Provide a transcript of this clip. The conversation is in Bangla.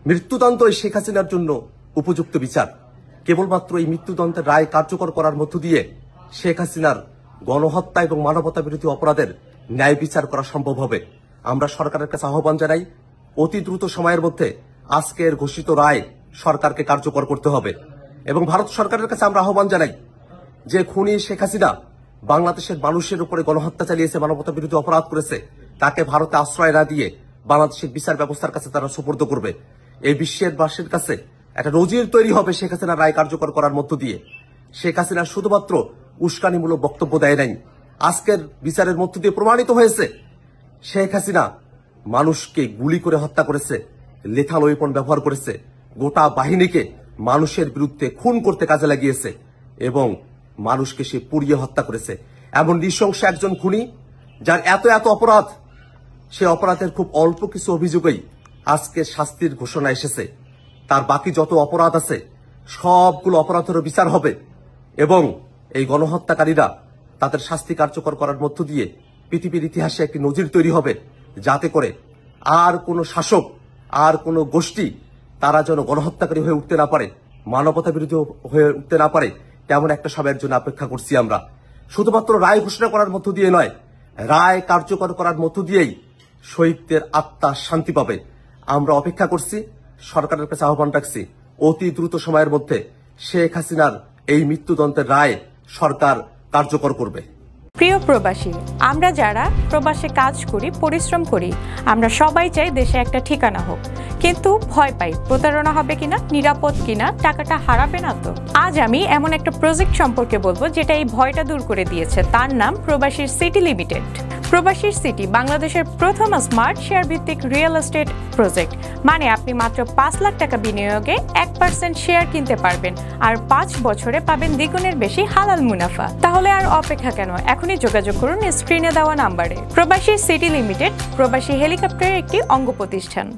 মৃত্যুদণ্ডই শেখ হাসিনার জন্য উপযুক্ত বিচার। কেবলমাত্র এই মৃত্যুদণ্ডের রায় কার্যকর করার মধ্য দিয়ে শেখ হাসিনার গণহত্যা এবং মানবতা বিরোধী অপরাধের ন্যায় বিচার করা সম্ভব হবে। আমরা সরকারের কাছে আহ্বান জানাই, অতি দ্রুত সময়ের মধ্যে আজকের ঘোষিত রায় সরকারকে কার্যকর করতে হবে। এবং ভারত সরকারের কাছে আমরা আহ্বান জানাই যে খুনি শেখ হাসিনা বাংলাদেশের মানুষের উপরে গণহত্যা চালিয়েছে, মানবতা বিরোধী অপরাধ করেছে, তাকে ভারতে আশ্রয় না দিয়ে বাংলাদেশের বিচার ব্যবস্থার কাছে তারা সুপর্দ করবে। এই বিশ্বের বাসীর কাছে একটা নজির তৈরি হবে শেখ হাসিনার রায় কার্যকর করার মধ্য দিয়ে। শেখ হাসিনা শুধুমাত্র উস্কানিমূলক বক্তব্য দেয় নাই, আজকের বিচারের মধ্য দিয়ে প্রমাণিত হয়েছে শেখ হাসিনা মানুষকে গুলি করে হত্যা করেছে, লেথাল ওয়েপন ব্যবহার করেছে, গোটা বাহিনীকে মানুষের বিরুদ্ধে খুন করতে কাজে লাগিয়েছে এবং মানুষকে সে পুড়িয়ে হত্যা করেছে। এমন নৃশংস একজন খুনি যার এত এত অপরাধ, সে অপরাধের খুব অল্প কিছু অভিযোগেই আজকে শাস্তির ঘোষণা এসেছে। তার বাকি যত অপরাধ আছে সবগুলো অপরাধেরও বিচার হবে এবং এই গণহত্যাকারীরা তাদের শাস্তি কার্যকর করার মধ্য দিয়ে পৃথিবীর ইতিহাসে একটি নজির তৈরি হবে, যাতে করে আর কোনো শাসক, আর কোনো গোষ্ঠী তারা যেন গণহত্যাকারী হয়ে উঠতে না পারে, মানবতা বিরোধী হয়ে উঠতে না পারে। তেমন একটা সময়ের জন্য অপেক্ষা করছি আমরা। শুধুমাত্র রায় ঘোষণা করার মধ্য দিয়ে নয়, রায় কার্যকর করার মধ্য দিয়েই শহীদদের আত্মা শান্তি পাবে। আমরা অপেক্ষা করছি, সরকারের কাছে আহ্বান রাখছি, অতি দ্রুত সময়ের মধ্যে শেখ হাসিনার এই মৃত্যুদণ্ডের রায় সরকার কার্যকর করবে। প্রিয় প্রবাসী, আমরা যারা প্রবাসে কাজ করি, পরিশ্রম করি, আমরা সবাই চাই দেশে একটা ঠিকানা হোক, কিন্তু ভয় পাই প্রতারণা হবে কিনা, নিরাপদ কিনা, টাকাটা হারাবে না তো। আজ আমি এমন একটা প্রজেক্ট সম্পর্কে বলবো যেটা এই ভয়টা দূর করে দিয়েছে। তার নাম প্রবাসীর সিটি লিমিটেড। প্রবাসীর সিটি বাংলাদেশের প্রথম স্মার্ট শেয়ার ভিত্তিক রিয়েল এস্টেট প্রজেক্ট। মানে আপনি মাত্র 5 লাখ টাকা বিনিয়োগে 1% শেয়ার কিনতে পারবেন আর 5 বছরে পাবেন দ্বিগুণের বেশি হালাল মুনাফা। তাহলে আর অপেক্ষা কেন? এখনই যোগাযোগ করুন স্ক্রিনে দেওয়া নাম্বারে। প্রবাসী সিটি লিমিটেড প্রবাসী হেলিকপ্টারের একটি অঙ্গ প্রতিষ্ঠান।